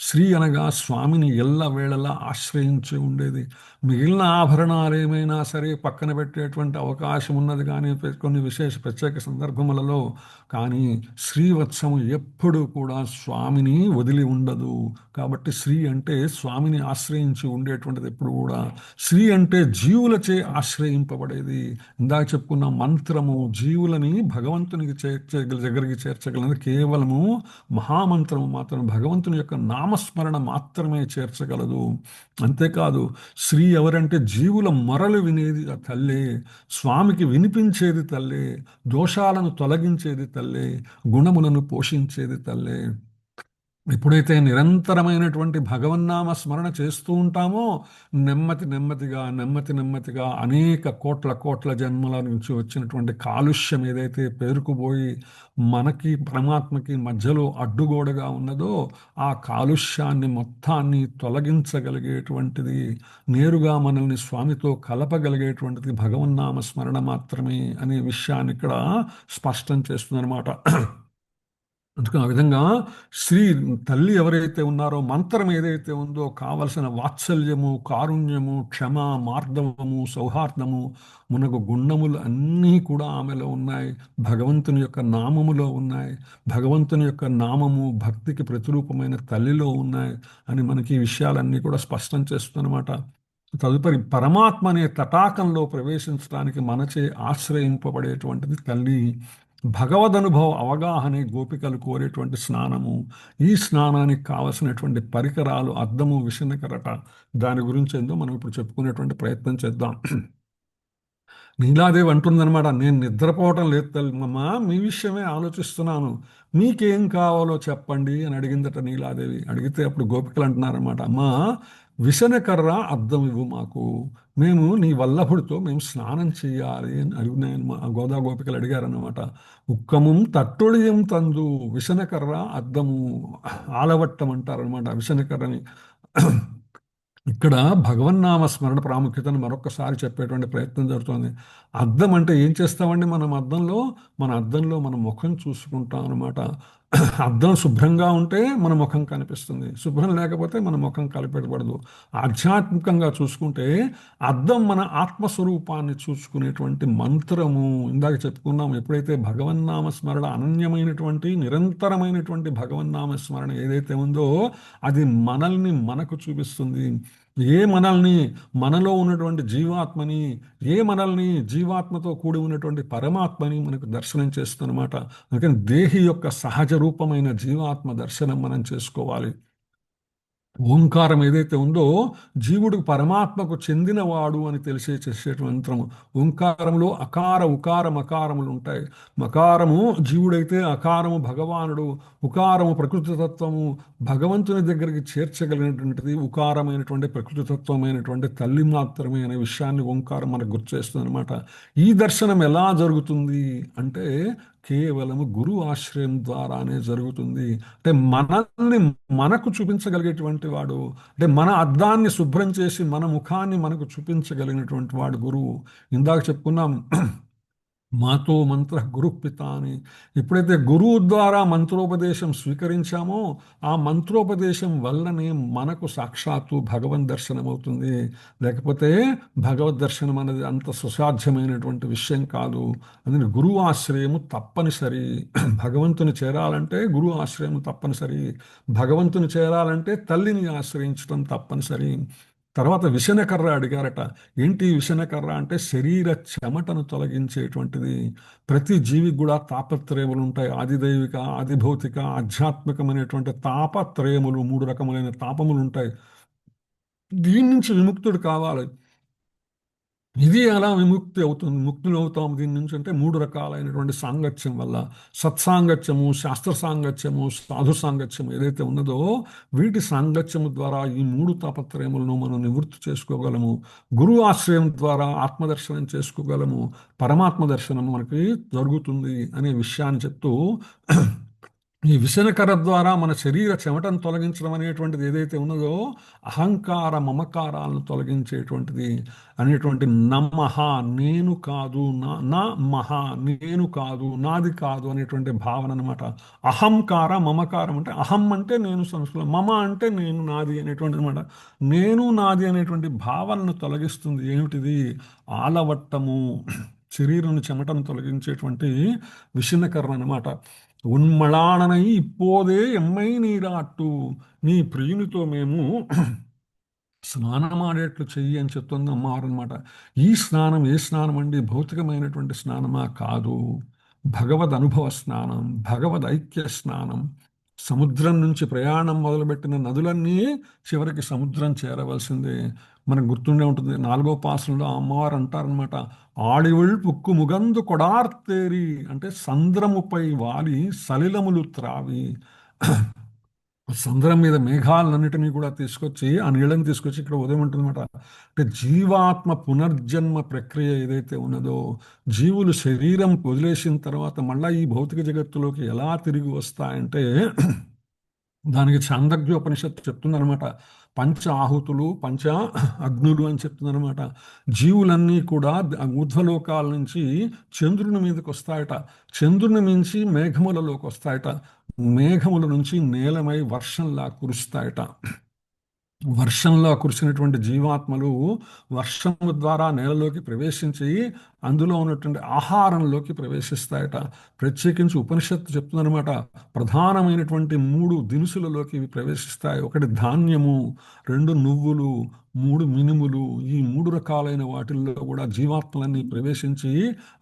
శ్రీ అనగా స్వామిని ఎల్లవేళలా ఆశ్రయించి ఉండేది. మిగిలిన ఆభరణాలు ఏమైనా సరే పక్కన పెట్టేటువంటి అవకాశం ఉన్నది కానీ కొన్ని విశేష ప్రత్యేక సందర్భములలో, కానీ శ్రీవత్సము ఎప్పుడు కూడా స్వామిని వదిలి ఉండదు. కాబట్టి శ్రీ అంటే స్వామిని ఆశ్రయించి ఉండేటువంటిది ఎప్పుడు కూడా. శ్రీ అంటే జీవులచే ఆశ్రయింపబడేది. ఇందాక చెప్పుకున్న మంత్రము జీవులని భగవంతునికి దగ్గరికి చేర్చగలది కేవలము మహామంత్రము మాత్రం, భగవంతుని యొక్క నామస్మరణ మాత్రమే చేర్చగలదు. అంతేకాదు, శ్రీ ఎవరంటే జీవుల మొరలు వినేది ఆ తల్లే, స్వామికి వినిపించేది తల్లే, దోషాలను తొలగించేది తల్లే, గుణములను పోషించేది తల్లే. ఎప్పుడైతే నిరంతరమైనటువంటి భగవన్నామ స్మరణ చేస్తూ ఉంటామో, నెమ్మదిగా అనేక కోట్ల కోట్ల జన్మల నుంచి వచ్చినటువంటి కాలుష్యం ఏదైతే పేరుకుపోయి మనకి పరమాత్మకి మధ్యలో అడ్డుగోడగా ఉన్నదో, ఆ కాలుష్యాన్ని మొత్తాన్ని తొలగించగలిగేటువంటిది, నేరుగా మనల్ని స్వామితో కలపగలిగేటువంటిది భగవన్నామ స్మరణ మాత్రమే అనే విషయాన్ని ఇక్కడ స్పష్టం చేస్తుందన్నమాట. అందుకని ఆ విధంగా శ్రీ తల్లి ఎవరైతే ఉన్నారో, మంత్రం ఏదైతే ఉందో, కావలసిన వాత్సల్యము, కారుణ్యము, క్షమ, మార్దవము, సౌహార్దము, మునగు గుణములు అన్నీ కూడా ఆమెలో ఉన్నాయి. భగవంతుని యొక్క నామములో ఉన్నాయి. భగవంతుని యొక్క నామము భక్తికి ప్రతిరూపమైన తల్లిలో ఉన్నాయి అని మనకి ఈ విషయాలన్నీ కూడా స్పష్టం చేస్తుందన్నమాట. తదుపరి పరమాత్మ అనే తటాకంలో ప్రవేశించడానికి మనచే ఆశ్రయింపబడేటువంటిది తల్లి. భగవదనుభవ అవగాహనే గోపికలు కోరేటువంటి స్నానము. ఈ స్నానానికి కావలసినటువంటి పరికరాలు అద్దము, విషనకరట. దాని గురించి ఏందో మనం ఇప్పుడు చెప్పుకునేటువంటి ప్రయత్నం చేద్దాం. నీలాదేవి అంటుందన్నమాట, నేను నిద్రపోవటం లేదు తల్లమ్మా, మీ విషయమే ఆలోచిస్తున్నాను, మీకేం కావాలో చెప్పండి అని అడిగిందట నీలాదేవి. అడిగితే అప్పుడు గోపికలు అంటున్నారన్నమాట, అమ్మా, విసనకర్ర అద్దం ఇవ్వు మాకు, మేము నీ వల్లభుడితో మేము స్నానం చేయాలి అని అడిగినాయన గోదా గోపికలు అడిగారన్నమాట. ఉక్కమం తట్టొడియం తందు విసనకర్ర అద్దము ఆలవట్టం అంటారనమాట విసనకర్రని. ఇక్కడ భగవన్నామ స్మరణ ప్రాముఖ్యతను మరొకసారి చెప్పేటువంటి ప్రయత్నం జరుగుతుంది. అద్దం అంటే ఏం చేస్తామండి మనం అద్దంలో? మన అద్దంలో మన ముఖం చూసుకుంటాం అనమాట. అద్దం శుభ్రంగా ఉంటే మన ముఖం కనిపిస్తుంది, శుభ్రం లేకపోతే మన ముఖం కనిపెట్టబడదు. ఆధ్యాత్మికంగా చూసుకుంటే అద్దం మన ఆత్మస్వరూపాన్ని చూసుకునేటువంటి మంత్రము. ఇందాక చెప్పుకున్నాం, ఎప్పుడైతే భగవన్నామ స్మరణ అనన్యమైనటువంటి నిరంతరమైనటువంటి భగవన్నామ స్మరణ ఏదైతే ఉందో, అది మనల్ని మనకు చూపిస్తుంది. మనల్ని, మనలో ఉన్నటువంటి జీవాత్మని, మనల్ని జీవాత్మతో కూడి ఉన్నటువంటి పరమాత్మని మనకు దర్శనం చేస్తుందన్నమాట. అందుకని దేహి యొక్క సహజ రూపమైన జీవాత్మ దర్శనం మనం చేసుకోవాలి. ఓంకారం ఏదైతే ఉందో, జీవుడు పరమాత్మకు చెందినవాడు అని తెలిసే చేసేటువంటి మంత్రము. ఓంకారంలో అకార ఉకార మకారములు ఉంటాయి. మకారము జీవుడైతే, అకారము భగవానుడు, ఉకారము ప్రకృతి తత్వము, భగవంతుని దగ్గరికి చేర్చగలిగినటువంటిది ఉకారమైనటువంటి ప్రకృతి తత్వమైనటువంటి తల్లి మాత్రమే అనే విషయాన్ని ఓంకారం మనకు గుర్తు చేస్తుంది అనమాట. ఈ దర్శనం ఎలా జరుగుతుంది అంటే కేవలము గురు ఆశ్రయం ద్వారానే జరుగుతుంది. అంటే మనల్ని మనకు చూపించగలిగేటువంటి వాడు, అంటే మన అద్దాన్ని శుభ్రం చేసి మన ముఖాన్ని మనకు చూపించగలిగినటువంటి వాడు గురువు. ఇందాక చెప్పుకున్నాం, మాతో మంత్ర గురుపిత అని. ఎప్పుడైతే గురువు ద్వారా మంత్రోపదేశం స్వీకరించామో, ఆ మంత్రోపదేశం వల్లనే మనకు సాక్షాత్తు భగవన్ దర్శనం అవుతుంది. లేకపోతే భగవద్ దర్శనం అనేది అంత సుసాధ్యమైనటువంటి విషయం కాదు. అందుకని గురువు ఆశ్రయము తప్పనిసరి. భగవంతుని చేరాలంటే గురువు ఆశ్రయము తప్పనిసరి. భగవంతుని చేరాలంటే తల్లిని ఆశ్రయించడం తప్పనిసరి. తర్వాత విషనకర్ర అడిగారట. ఏంటి విషనకర్ర అంటే శరీర చెమటను తొలగించేటువంటిది. ప్రతి జీవికి కూడా తాపత్రయములు ఉంటాయి. ఆదిదైవిక, ఆదిభౌతిక, ఆధ్యాత్మికమైనటువంటి తాపత్రయములు, మూడు రకములైన తాపములు ఉంటాయి. దీని నుంచి విముక్తుడు కావాలి. ఇది ఎలా విముక్తి అవుతుంది, ముక్తులు అవుతాం దీని నుంచి అంటే మూడు రకాలైనటువంటి సాంగత్యం వల్ల. సత్సాంగత్యము, శాస్త్ర సాంగత్యము, సాధు సాంగత్యము ఏదైతే ఉన్నదో, వీటి సాంగత్యము ద్వారా ఈ మూడు తాపత్రయములను మనం నివృత్తి చేసుకోగలము. గురువు ఆశ్రయం ద్వారా ఆత్మదర్శనం చేసుకోగలము. పరమాత్మ దర్శనం మనకి జరుగుతుంది అనే విషయాన్ని చెప్తూ, ఈ విసనకర ద్వారా మన శరీర చెమటను తొలగించడం అనేటువంటిది ఏదైతే ఉన్నదో, అహంకార మమకారాలను తొలగించేటువంటిది అనేటువంటి నమః, నేను కాదు, నా మహ, నేను కాదు, నాది కాదు అనేటువంటి భావన అనమాట. అహంకార మమకారం అంటే అహం అంటే నేను, సంస్కృతం మమ అంటే నేను, నాది అనేటువంటి అనమాట. నేను నాది అనేటువంటి భావనను తొలగిస్తుంది. ఏమిటిది? ఆలవట్టము, శరీరం చెమటను తొలగించేటువంటి విషణకరణ అనమాట. ఉన్మళాననై ఇప్పోదే ఎమ్మై నీరాట్టు, నీ ప్రియునితో మేము స్నానమాడేట్లు చెయ్యి అని చెప్తుంది అమ్మవారు అనమాట. ఈ స్నానం ఏ స్నానం అండి? భౌతికమైనటువంటి స్నానమా? కాదు. భగవద్ అనుభవ స్నానం, భగవద్ ఐక్య స్నానం. సముద్రం నుంచి ప్రయాణం మొదలుపెట్టిన నదులన్నీ చివరికి సముద్రం చేరవలసిందే. మనకు గుర్తుండే ఉంటుంది, 4వ పాసంలో అమ్మవారు అంటారనమాట, ఆడివుల్ పుక్కు ముగందు కొడార్తేరి అంటే సంద్రముపై వాలి సలిలములు త్రావి. సంద్రం మీద మేఘాలన్నిటినీ కూడా తీసుకొచ్చి, ఆ నీళ్ళని తీసుకొచ్చి ఇక్కడ ఉదయం ఉంటుందన్నమాట. అంటే జీవాత్మ పునర్జన్మ ప్రక్రియ ఏదైతే ఉన్నదో, జీవులు శరీరం వదిలేసిన తర్వాత మళ్ళా ఈ భౌతిక జగత్తులోకి ఎలా తిరిగి వస్తాయంటే, దానికి చాందగ్యోపనిషత్తు చెప్తుందనమాట. పంచ ఆహుతులు, పంచ అగ్నులు అని చెప్తుందనమాట. జీవులన్నీ కూడా ఊర్ధ్వలోకాల నుంచి చంద్రుని మీదకి వస్తాయట, చంద్రుని మించి మేఘములలోకి వస్తాయట, మేఘముల నుంచి నేలమై వర్షంలా కురుస్తాయట. వర్షంలో కురిసినటువంటి జీవాత్మలు వర్షము ద్వారా నేలలోకి ప్రవేశించి అందులో ఉన్నటువంటి ఆహారంలోకి ప్రవేశిస్తాయట. ప్రత్యేకించి ఉపనిషత్తు చెప్తుందనమాట, ప్రధానమైనటువంటి 3 దినుసులలోకి ఇవి ప్రవేశిస్తాయి. ఒకటి ధాన్యము, 2 నువ్వులు, 3 మినుములు. ఈ 3 రకాలైన వాటిల్లో కూడా జీవాత్మలన్నీ ప్రవేశించి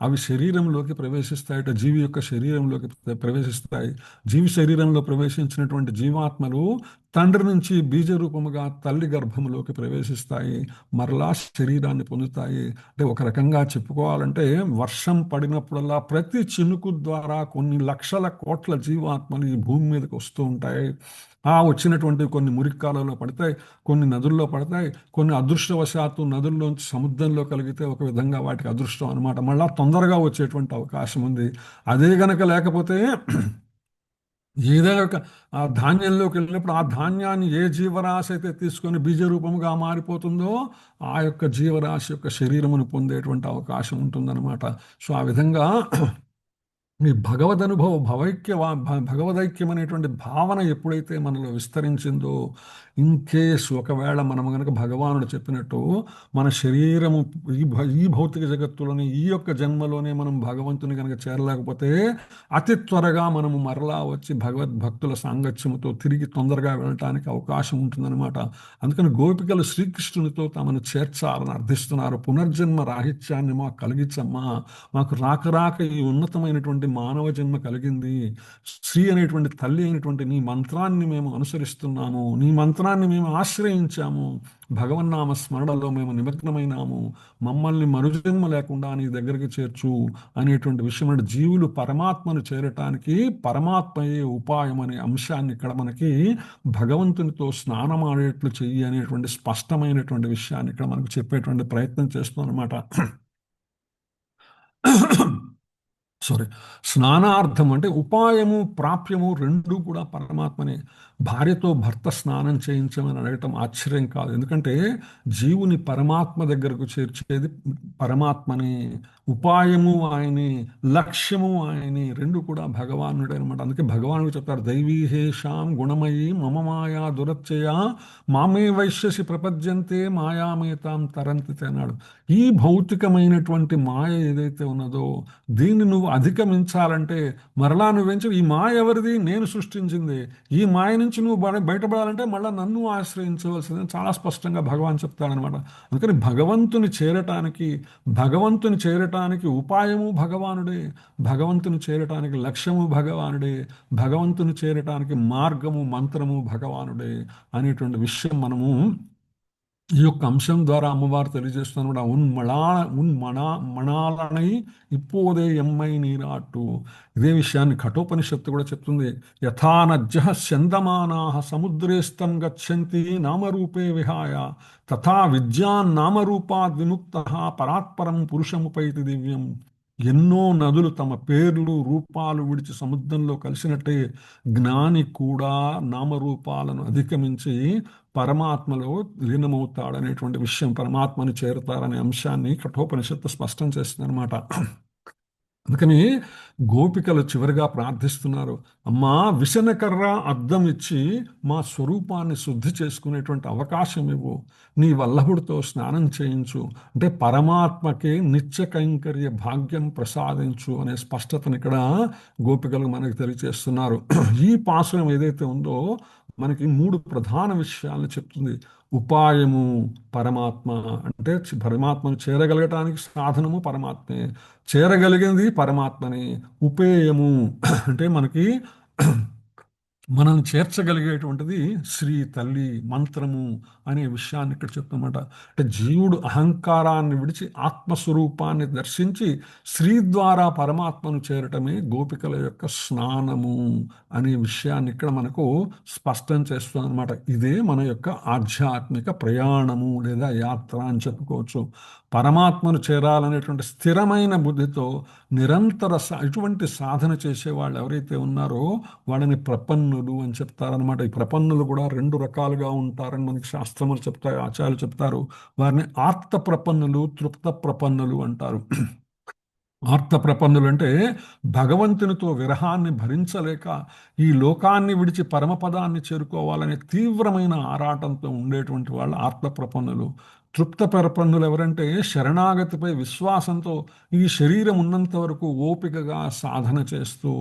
అవి శరీరంలోకి ప్రవేశిస్తాయట, జీవి యొక్క శరీరంలోకి ప్రవేశిస్తాయి. జీవి శరీరంలో ప్రవేశించినటువంటి జీవాత్మలు తండ్రి నుంచి బీజ రూపముగా తల్లి గర్భములోకి ప్రవేశిస్తాయి, మరలా శరీరాన్ని పొందుతాయి. అంటే ఒక రకంగా చెప్పుకోవాలంటే, వర్షం పడినప్పుడల్లా ప్రతి చినుకు ద్వారా కొన్ని లక్షల కోట్ల జీవాత్మలు ఈ భూమి మీదకి వస్తూ ఉంటాయి. ఆ వచ్చినటువంటి కొన్ని మురిక్కాలలో పడతాయి, కొన్ని నదుల్లో పడతాయి, కొన్ని అదృష్టవశాత్తు నదుల్లోంచి సముద్రంలో కలిగితే ఒక విధంగా వాటికి అదృష్టం అనమాట, మళ్ళా తొందరగా వచ్చేటువంటి అవకాశం ఉంది. అదే గనక లేకపోతే ఏదైనా ఒక ఆ ధాన్యంలోకి వెళ్ళినప్పుడు ఆ ధాన్యాన్ని ఏ జీవరాశి అయితే తీసుకొని బీజరూపముగా మారిపోతుందో, ఆ యొక్క జీవరాశి యొక్క శరీరమును పొందేటువంటి అవకాశం ఉంటుందన్నమాట. సో ఆ విధంగా ఈ భగవద్ అనుభవ భగవదైక్యం అనేటువంటి భావన ఎప్పుడైతే మనలో విస్తరించిందో, ఇన్ కేస్ ఒకవేళ మనం గనక భగవానుడు చెప్పినట్టు మన శరీరము ఈ భౌతిక జగత్తులోని ఈ యొక్క జన్మలోనే మనం భగవంతుని కనుక చేరలేకపోతే, అతి త్వరగా మనము మరలా వచ్చి భగవద్భక్తుల సాంగత్యముతో తిరిగి తొందరగా వెళ్ళటానికి అవకాశం ఉంటుందన్నమాట. అందుకని గోపికలు శ్రీకృష్ణునితో తమను చేర్చాలని అర్థిస్తున్నారు. పునర్జన్మ రాహిత్యాన్ని మాకు కలిగించమ్మా, మాకు రాక రాక ఈ ఉన్నతమైనటువంటి మానవ జన్మ కలిగింది, శ్రీ అనేటువంటి తల్లి అయినటువంటి నీ మంత్రాన్ని మేము అనుసరిస్తున్నాము, నీ మంత్రాన్ని మేము ఆశ్రయించాము, భగవన్నామ స్మరణలో మేము నిమగ్నమైనాము, మమ్మల్ని మరుజన్మ లేకుండా నీ దగ్గరికి చేర్చు అనేటువంటి విషయం. అంటే జీవులు పరమాత్మను చేరటానికి పరమాత్మయే ఉపాయం అనే అంశాన్ని ఇక్కడ మనకి భగవంతునితో స్నానమాడేట్లు చెయ్యి అనేటువంటి స్పష్టమైనటువంటి విషయాన్ని ఇక్కడ మనకు చెప్పేటువంటి ప్రయత్నం చేస్తున్నాం అనమాట. సారీ, స్నానార్థం అంటే ఉపాయము ప్రాప్యము రెండూ కూడా పరమాత్మనే. భార్యతో భర్త స్నానం చేయించమని అడగటం ఆశ్చర్యం కాదు, ఎందుకంటే జీవుని పరమాత్మ దగ్గరకు చేర్చేది పరమాత్మనే, ఉపాయము ఆయనే, లక్ష్యము ఆయనే, రెండు కూడా భగవానుడే అనమాట. అందుకే భగవానుడు చెప్తారు, దైవీహేషాం గుణమయీ మమ మాయా దురత్యయ మామే వైశ్యసి ప్రపద్యంతే మాయామేతాం తరంతితే అన్నాడు. ఈ భౌతికమైనటువంటి మాయ ఏదైతే ఉన్నదో, దీన్ని నువ్వు అధిగమించాలంటే మరలా నువ్వెంచి ఈ మాయ ఎవరిది? నేను సృష్టించింది. ఈ మాయ నుంచి నువ్వు బయటపడాలంటే మళ్ళీ నన్ను ఆశ్రయించవలసింది చాలా స్పష్టంగా భగవాన్ చెప్తాడనమాట. అందుకని భగవంతుని చేరటానికి ఉపాయము భగవానుడే, భగవంతుని చేరటానికి లక్ష్యము భగవానుడే, భగవంతుని చేరటానికి మార్గము మంత్రము భగవానుడే అనేటువంటి విషయం మనము ఈ యొక్క అంశం ద్వారా అమ్మవారు తెలియజేస్తున్న మణాలనై ఇప్పోదే ఎమ్మై నీరాటు. ఇదే విషయాన్ని కఠోపనిషత్తు కూడా చెప్తుంది. యథా నజ్జః స్యందమానాః సముద్రేస్తం గచ్చంతి నామరూపే విహాయ తథా విద్యాన్నామరూపాద్ విముక్తః పరాత్పరం పురుషముపైతి దివ్యం. ఎన్నో నదులు తమ పేర్లు రూపాలు విడిచి సముద్రంలో కలిసినట్టే జ్ఞాని కూడా నామరూపాలను అధిగమించి పరమాత్మలో లీనమవుతాడనేటువంటి విషయం, పరమాత్మని చేరుతారనే అంశాన్ని కఠోపనిషత్తు స్పష్టం చేస్తుంది అనమాట. అందుకని గోపికలు చివరిగా ప్రార్థిస్తున్నారు, అమ్మా విసనకర్ర అద్దం ఇచ్చి మా స్వరూపాన్ని శుద్ధి చేసుకునేటువంటి అవకాశం ఇవ్వు, నీ వల్లభుడితో స్నానం చేయించు, అంటే పరమాత్మకే నిత్య కైంకర్య భాగ్యం ప్రసాదించు అనే స్పష్టతను ఇక్కడ గోపికలు మనకు తెలియజేస్తున్నారు. ఈ పాసురం ఏదైతే ఉందో మనకి మూడు ప్రధాన విషయాలను చెప్తుంది. ఉపాయము పరమాత్మ, అంటే పరమాత్మను చేరగలగటానికి సాధనము పరమాత్మే, చేరగలిగింది పరమాత్మని. ఉపేయము అంటే మనకి మనం చేర్చగలిగేటువంటిది శ్రీ తల్లి మంత్రము అనే విషయాన్ని ఇక్కడ చెప్తున్నమాట. అంటే జీవుడు అహంకారాన్ని విడిచి ఆత్మస్వరూపాన్ని దర్శించి శ్రీ ద్వారా పరమాత్మను చేరటమే గోపికల యొక్క స్నానము అనే విషయాన్ని ఇక్కడ మనకు స్పష్టం చేస్తుంది అనమాట. ఇదే మన యొక్క ఆధ్యాత్మిక ప్రయాణము లేదా యాత్ర అని చెప్పుకోవచ్చు. పరమాత్మను చేరాలనేటువంటి స్థిరమైన బుద్ధితో నిరంతర ఇటువంటి సాధన చేసే వాళ్ళు ఎవరైతే ఉన్నారో వాళ్ళని ప్రపన్నులు అని చెప్తారనమాట. ఈ ప్రపన్నులు కూడా రెండు రకాలుగా ఉంటారని మనకి శాస్త్రములు చెప్తారు, ఆచార్యులు చెప్తారు. వారిని ఆర్త ప్రపన్నులు, తృప్త ప్రపన్నులు అంటారు. ఆర్త ప్రపన్నులు అంటే భగవంతునితో విరహాన్ని భరించలేక ఈ లోకాన్ని విడిచి పరమపదాన్ని చేరుకోవాలనే తీవ్రమైన ఆరాటంతో ఉండేటువంటి వాళ్ళు ఆర్త ప్రపన్నులు. తృప్త ప్రపన్నులు ఎవరంటే శరణాగతిపై విశ్వాసంతో ఈ శరీరం ఉన్నంత వరకు ఓపికగా సాధన చేస్తూ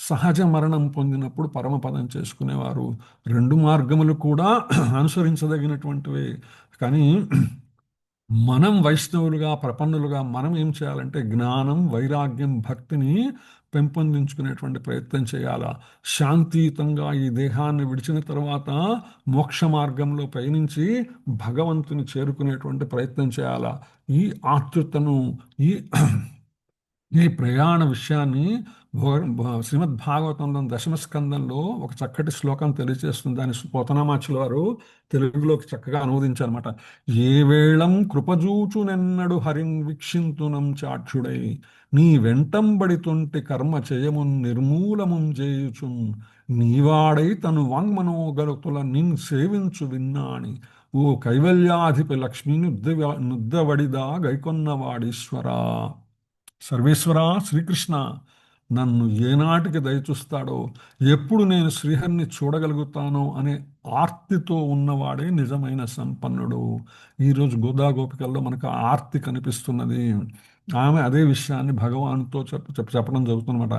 సహజ మరణం పొందినప్పుడు పరమపదం చేసుకునేవారు. రెండు మార్గములు కూడా అనుసరించదగినటువంటివే. కానీ మనం వైష్ణవులుగా ప్రపన్నులుగా మనం ఏం చేయాలంటే జ్ఞానం, వైరాగ్యం, భక్తిని పెంపొందించుకునేటువంటి ప్రయత్నం చేయాలా. శాంతియుతంగా ఈ దేహాన్ని విడిచిన తర్వాత మోక్ష మార్గంలో పయనించి భగవంతుని చేరుకునేటువంటి ప్రయత్నం చేయాలా. ఈ ఆతృతను, ఈ ఈ ప్రయాణ విషయాన్ని శ్రీమద్ భాగవతంలో దశమ స్కందంలో ఒక చక్కటి శ్లోకం తెలియజేస్తుంది. దాని పోతనామాచుల వారు తెలుగులోకి చక్కగా అనువదించారన్నమాట. ఏ వేళం కృపజూచునెన్నడు హరిన్ వీక్షింతునం చాక్షుడై నీ వెంటంబడితుంటి కర్మ చేయమున్ నిర్మూలముం చేయుచున్ నీవాడై తను వాంగ్మనోగరుతుల నిన్ సేవించు విన్నాని ఓ కైవల్యాధిపి లక్ష్మీ నుద్దవడిదా గైకొన్నవాడీశ్వరా. సర్వేశ్వర శ్రీకృష్ణ నన్ను ఏనాటికి దయచూస్తాడో, ఎప్పుడు నేను శ్రీహరిని చూడగలుగుతానో అనే ఆర్తితో ఉన్నవాడే నిజమైన సంపన్నుడు. ఈరోజు గోదా గోపికల్లో మనకు ఆ ఆర్తి కనిపిస్తున్నది. ఆమె అదే విషయాన్ని భగవాన్తో చెప్పడం జరుగుతుందన్నమాట.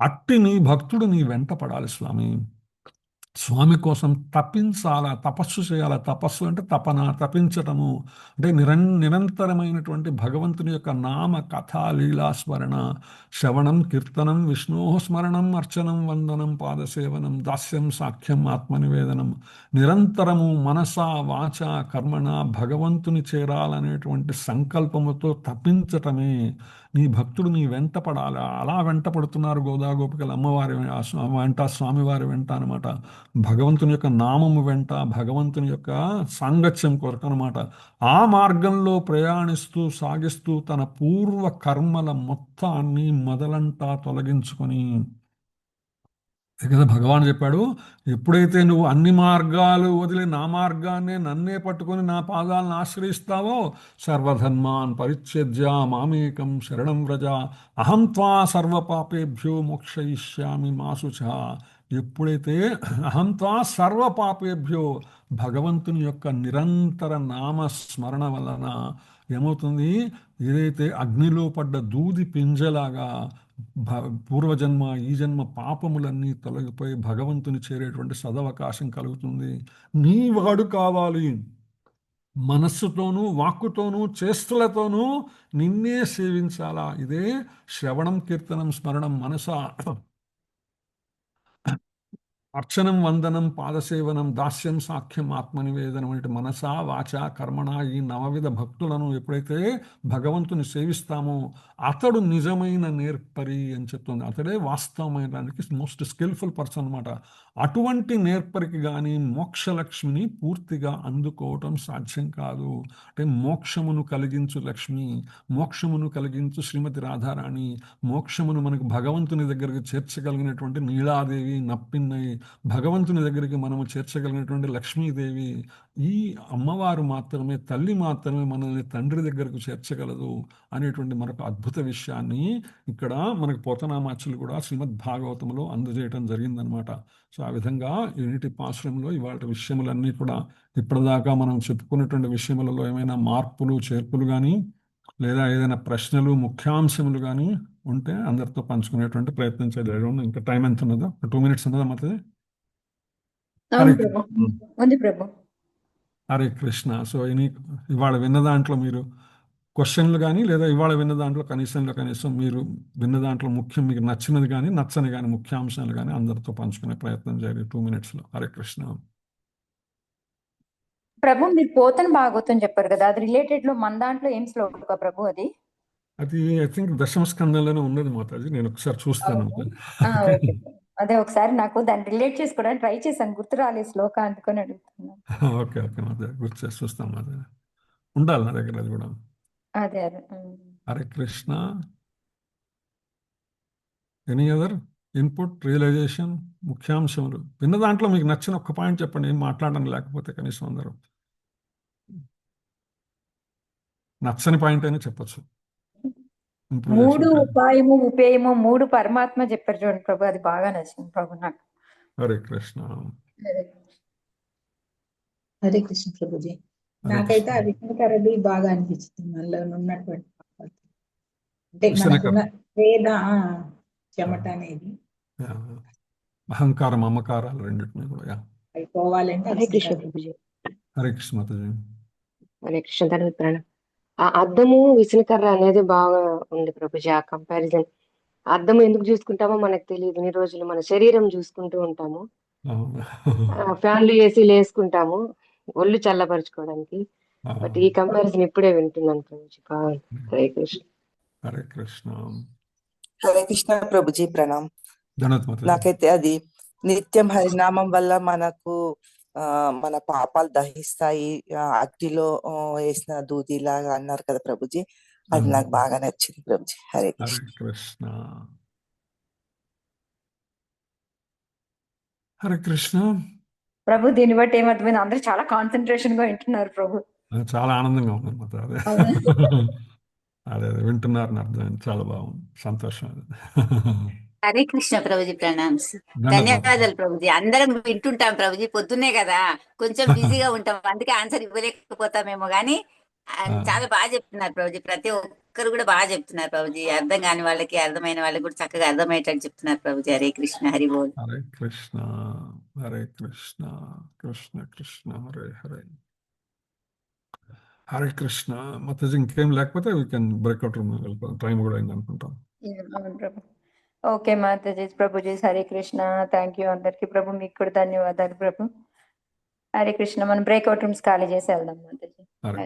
అట్టి నీ భక్తుడు నీ వెంట పడాలి స్వామి. స్వామి కోసం తపించాలా, తపస్సు చేయాలా. తపస్సు అంటే తపన, తపించటము అంటే నిరంతరమైనటువంటి భగవంతుని యొక్క నామ కథా లీలా స్మరణ, శ్రవణం, కీర్తనం, విష్ణో స్మరణం, అర్చనం, వందనం, పాదసేవనం, దాస్యం, సాఖ్యం, ఆత్మనివేదనం. నిరంతరము మనస వాచ కర్మణ భగవంతుని చేరాలనేటువంటి సంకల్పముతో తపించటమే. నీ భక్తుడు నీ వెంట పడాలి. అలా వెంట పడుతున్నారు గోదా గోపికలు అమ్మవారి వెంట, స్వామివారి వెంట అనమాట. భగవంతుని యొక్క నామము వెంట, భగవంతుని యొక్క సాంగత్యం కొరకు అనమాట. ఆ మార్గంలో ప్రయాణిస్తూ సాగిస్తూ తన పూర్వ కర్మల మొత్తాన్ని మొదలంటా తొలగించుకొని, కదా భగవాన్ చెప్పాడు, ఎప్పుడైతే నువ్వు అన్ని మార్గాలు వదిలి నా మార్గాన్నే నన్నే పట్టుకొని నా పాదాలను ఆశ్రయిస్తావో సర్వధర్మాన్ పరిత్యజ్య మామేకం శరణం వ్రజ అహం త్వా సర్వపాపేభ్యో మోక్షయిష్యామి మా శుచః. ఎప్పుడైతే అహం త్వా సర్వపాపేభ్యో, భగవంతుని యొక్క నిరంతర నామస్మరణ వలన ఏమవుతుంది, ఏదైతే అగ్నిలో పడ్డ దూది పింజలాగా పూర్వజన్మ ఈ జన్మ పాపములన్నీ తొలగిపోయి భగవంతుని చేరేటువంటి సదవకాశం కలుగుతుంది. నీ వాడు కావాలి, మనస్సుతోనూ వాక్కుతోనూ చేష్టలతోనూ నిన్నే సేవించాలా. ఇదే శ్రవణం, కీర్తనం, స్మరణం మనస అర్చనం వందనం పాదసేవనం దాస్యం సాఖ్యం ఆత్మనివేదనం అంటే మనసా వాచ కర్మణ ఈ నవవిధ భక్తులను ఎప్పుడైతే భగవంతుని సేవిస్తామో అతడు నిజమైన నేర్పరి అని చెప్తుంది. అతడే వాస్తవమైనడానికి మోస్ట్ స్కిల్ఫుల్ పర్సన్ అనమాట. అటువంటి నేర్పరికి కానీ మోక్షలక్ష్మిని పూర్తిగా అందుకోవటం సాధ్యం కాదు. అంటే మోక్షమును కలిగించు లక్ష్మి, మోక్షమును కలిగించు శ్రీమతి రాధారాణి, మోక్షమును మనకు భగవంతుని దగ్గరికి చేర్చగలిగినటువంటి నీలాదేవి నప్పిన్నయి, భగవంతుని దగ్గరికి మనము చేర్చగలిగినటువంటి లక్ష్మీదేవి, ఈ అమ్మవారు మాత్రమే, తల్లి మాత్రమే మనల్ని తండ్రి దగ్గరకు చేర్చగలదు అనేటువంటి మరొక అద్భుత విషయాన్ని ఇక్కడ మనకు పోతనామాచులు కూడా శ్రీమద్ భాగవతంలో అందజేయటం జరిగిందనమాట. సో ఆ విధంగా యూనిటీ పాశ్రంలో ఇవాళ విషయములన్నీ కూడా ఇప్పటిదాకా మనం చెప్పుకున్నటువంటి విషయములలో ఏమైనా మార్పులు చేర్పులు కానీ లేదా ఏదైనా ప్రశ్నలు ముఖ్యాంశములు కానీ ఉంటే అందరితో పంచుకునేటువంటి ప్రయత్నం చేయాలి. ఇంకా టైం ఎంత ఉన్నదో, 2 minutes ఉన్నదా మాత్రమే. అవును ప్రభు, ఉంది ప్రభు. హరే కృష్ణ. సో ఇవాళ విన్న దాంట్లో మీరు క్వశ్చన్లు కానీ లేదా ఇవాళ విన్న దాంట్లో కనీసం మీరు విన్న దాంట్లో ముఖ్యం మీకు నచ్చినది కానీ నచ్చని కానీ ముఖ్యాంశాలు కానీ అందరితో పంచుకునే ప్రయత్నం చేయాలి 2 minutesలో. హరే కృష్ణ. ప్రభు మీరు పోతన భాగవతం చెప్పారు కదా, అది రిలేటెడ్ లో మన దాంట్లో ఏం శ్లోక ప్రభు అది? అది ఐ థింక్ దశమ స్కందంలోనే ఉన్నది మాతాజీ, నేను ఒకసారి చూస్తాను. ఓకే. అదే ఒకసారి నాకు దాన్ని రిలేట్ చేసుకోవడానికి ట్రై చేశాను, గుర్తు రాలేదు శ్లోక, అందుకొని అడుగుతున్నాను. ఓకే ఓకే మాతాజీ, గుర్తు చేసి చూస్తాం మాతాజీ, ఉండాలి నా దగ్గర అది కూడా. అదే Hare Krishna. Any other input, realization, ముఖ్యాంశములు విన్న దాంట్లో మీకు నచ్చిన ఒక్క పాయింట్ చెప్పండి, ఏం మాట్లాడడం లేకపోతే కనీసం అందరూ నచ్చని పాయింట్ అయినా చెప్పచ్చు. మూడు ఉపాయము ఉపేయము, మూడు పరమాత్మ చెప్పారు చూడండి ప్రభు, అది బాగా నచ్చింది ప్రభు నాకు. హరే కృష్ణ. హరే కృష్ణ ప్రభుజీ. నాకైతే ఆ విష్ణుకరది బాగా అనిపించింది, మనలో ఉన్నటువంటి అంటే మనకున్న వేద చెమట అనేది అహంకారం మమకారాలు రెండింటినీ కూడా అయిపోవాలంటే. హరే కృష్ణ ప్రభుజీ. హరే కృష్ణ మాతాజీ. హరే కృష్ణ. ధన్యవాదాలు. ఆ అద్దము విసనకర్ర అనేది బాగా ఉంది ప్రభుజీ, ఆ కంపారిజన్. అద్దము ఎందుకు చూసుకుంటామో మనకు తెలియదు, ఇన్ని రోజులు మన శరీరం చూసుకుంటూ ఉంటాము, ఫ్యాన్లు ఏసీలు వేసుకుంటాము ఒళ్ళు చల్లపరుచుకోవడానికి. బట్ ఈ కంపారిజన్ ఇప్పుడే వింటున్నాను ప్రభుజీ, బాగుంది. హరే కృష్ణ. హరే కృష్ణ. హరే కృష్ణ ప్రభుజీ, ప్రణాం. నాకైతే అది నిత్యం హరినామం వల్ల మనకు మన పాపాలు దహిస్తాయి, అగ్నిలో వేసిన దూదిలాగా అన్నారు కదా ప్రభుజీ, అది నాకు బాగా నచ్చింది ప్రభుజీ. హరే కృష్ణ. హరే కృష్ణ ప్రభు. దీన్ని బట్టి ఏమర్థమైంది, అందరూ చాలా కాన్సన్ట్రేషన్ గా వింటున్నారు ప్రభు. చాలా ఆనందంగా ఉంది అన్నమాట. అదే వింటున్నారని అర్థమైంది, చాలా బాగుంది, సంతోషం. హరే కృష్ణ ప్రభుజీ, ప్రణామ్స్. ధన్యవాదాలు ప్రభుజీ. అందరం వింటుంటాం ప్రభుజీ, పొద్దున్నే కదా కొంచెం బిజీగా ఉంటాం, అందుకే ఆన్సర్ ఇవ్వలేకపోతామేమో, కానీ చాలా బాగా చెప్తున్నారు ప్రభుజీ. ప్రతి ఒక్కరు కూడా బాగా చెప్తున్నారు ప్రభుజీ, అర్థం కాని వాళ్ళకి అర్థమైన వాళ్ళకి కూడా చక్కగా అర్థమయ్యేటట్టు చెప్తున్నారు ప్రభుజీ. హరే కృష్ణ. హరి బోల్. హరే కృష్ణ. హరే కృష్ణ. కృష్ణ కృష్ణ హరే హరే. హరే కృష్ణ మాతాజీ. ఇంకేం లేకపోతే వీ కెన్ బ్రేక్అవుట్ రూమ్ వెళ్ళిపోతాం, టైం కూడా అయింది అనుకుంటాం. Okay Mataji. Prabhuji Hare Krishna. Thank you అందరికి ప్రభు, మీకు కూడా ధన్యవాదాలు ప్రభు. హరే కృష్ణ. మనం బ్రేక్అవుట్ రూమ్స్ ఖాళీ చేసి వెళ్దాం మాతాజీ.